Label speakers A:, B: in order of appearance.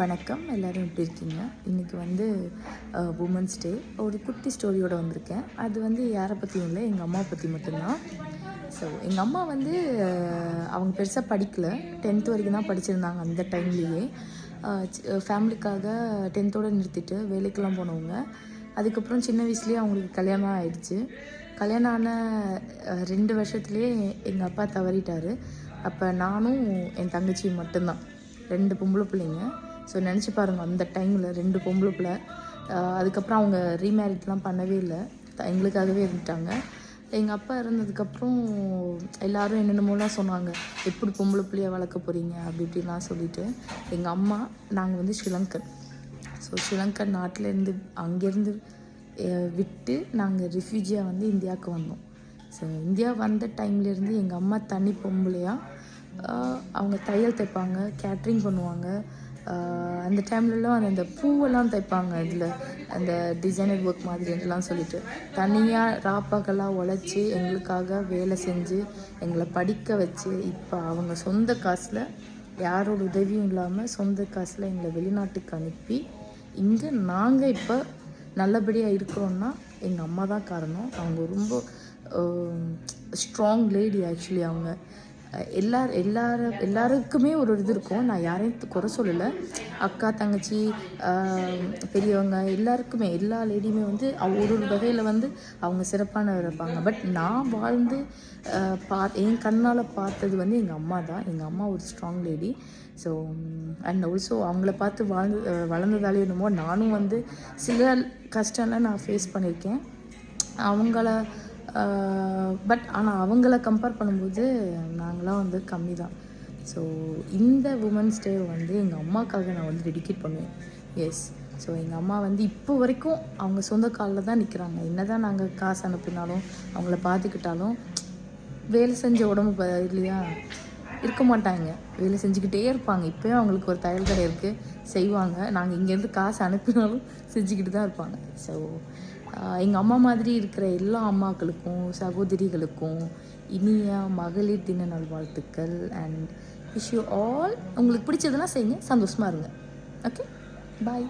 A: வணக்கம், எல்லோரும் எப்படி இருக்கீங்க? இன்றைக்கி வந்து உமன்ஸ் டே. ஒரு குட்டி ஸ்டோரியோடு வந்திருக்கேன். அது வந்து யாரை பற்றியும் இல்லை, எங்கள் அம்மா பற்றி மட்டும்தான். ஸோ எங்கள் அம்மா வந்து அவங்க பெருசாக படிக்கலை, 10th வரைக்கும் தான் படிச்சிருந்தாங்க. அந்த டைம்லேயே ஃபேமிலிக்காக 10th நிறுத்திட்டு வேலைக்கெலாம் போனவங்க. அதுக்கப்புறம் சின்ன வயசுலேயே அவங்களுக்கு கல்யாணம் ஆகிடுச்சு. கல்யாணம் ஆன 2 வருஷத்துலேயே எங்கள் அப்பா தவறிட்டார். அப்போ நானும் என் தங்கச்சியும் மட்டும்தான், 2 பொம்பளை பிள்ளைங்க. ஸோ நினச்சி பாருங்கள், அந்த டைமில் 2 பொம்பளை பிள்ளை. அதுக்கப்புறம் அவங்க ரீமேரிட்லாம் பண்ணவே இல்லை, எங்களுக்காகவே இருந்துட்டாங்க. எங்கள் அப்பா இறந்ததுக்கப்புறம் எல்லோரும் என்னென்னமோலாம் சொன்னாங்க, எப்படி பொம்பளை பிள்ளையை வளர்க்க போகிறீங்க அப்படி இப்படிலாம் சொல்லிவிட்டு. எங்கள் அம்மா, நாங்கள் வந்து ஸ்ரீலங்கன். ஸோ ஸ்ரீலங்கன் நாட்டிலேருந்து அங்கேருந்து விட்டு நாங்கள் ரிஃப்யூஜியாக வந்து இந்தியாவுக்கு வந்தோம். ஸோ இந்தியா வந்த டைம்லேருந்து எங்கள் அம்மா தனி பொம்பளையாக அவங்க தையல் தைப்பாங்க, கேட்ரிங் பண்ணுவாங்க. அந்த டைம்லலாம் அந்த பூவெல்லாம் தைப்பாங்க, இதில் அந்த டிசைனர் ஒர்க் மாதிரிலாம் சொல்லிட்டு தனியாக ராப்பாக்கெல்லாம் உழைச்சி எங்களுக்காக வேலை செஞ்சு எங்களை படிக்க வச்சு, இப்போ அவங்க சொந்த காசில், யாரோட உதவியும் இல்லாமல் சொந்த காசில் எங்களை வெளிநாட்டுக்கு அனுப்பி இங்கே நாங்கள் இப்போ நல்லபடியாக இருக்கிறோன்னா எங்கள் அம்மா தான் காரணம். அவங்க ரொம்ப ஸ்ட்ராங் லேடி. ஆக்சுவலி அவங்க எல்லாருக்குமே ஒரு இது இருக்கும். நான் யாரையும் குறை சொல்லலை, அக்கா தங்கச்சி பெரியவங்க எல்லாருக்குமே, எல்லா லேடியுமே வந்து ஒரு வகையில் வந்து அவங்க சிறப்பான இருப்பாங்க. பட் நான் வாழ்ந்து என் கண்ணால் பார்த்தது வந்து எங்கள் அம்மா தான். எங்கள் அம்மா ஒரு strong lady. So and also அவங்கள பார்த்து வளர்ந்ததாலே என்னமோ நானும் வந்து சில கஷ்டம்லாம் நான் ஃபேஸ் பண்ணியிருக்கேன் அவங்கள. பட் ஆனால் அவங்கள கம்பேர் பண்ணும்போது நாங்களாம் வந்து கம்மி தான். ஸோ இந்த உமன்ஸ் டே வந்து எங்கள் அம்மாவுக்காக நான் வந்து டெடிகேட் பண்ணுவேன். எஸ். ஸோ எங்கள் அம்மா வந்து இப்போ வரைக்கும் அவங்க சொந்த காலில் தான் நிற்கிறாங்க. என்ன தான் நாங்கள் காசு அனுப்பினாலும் அவங்கள பார்த்துக்கிட்டாலும் வேலை செஞ்ச உடம்பு இல்லையா, இருக்க மாட்டாங்க, வேலை செஞ்சுக்கிட்டே இருப்பாங்க. இப்போயும் அவங்களுக்கு ஒரு தையல் கடை இருக்குது, செய்வாங்க. நாங்கள் இங்கேருந்து காசு அனுப்பினாலும் செஞ்சுக்கிட்டு தான் இருப்பாங்க. ஸோ எங்கள் அம்மா மாதிரி இருக்கிற எல்லா அம்மாக்களுக்கும் சகோதரிகளுக்கும் இனிய மகளிர் தின நல்வாழ்த்துக்கள். And wish you all. உங்களுக்கு பிடிச்சதெல்லாம் செய்யுங்க, சந்தோஷமாக இருங்க. ஓகே, பாய்.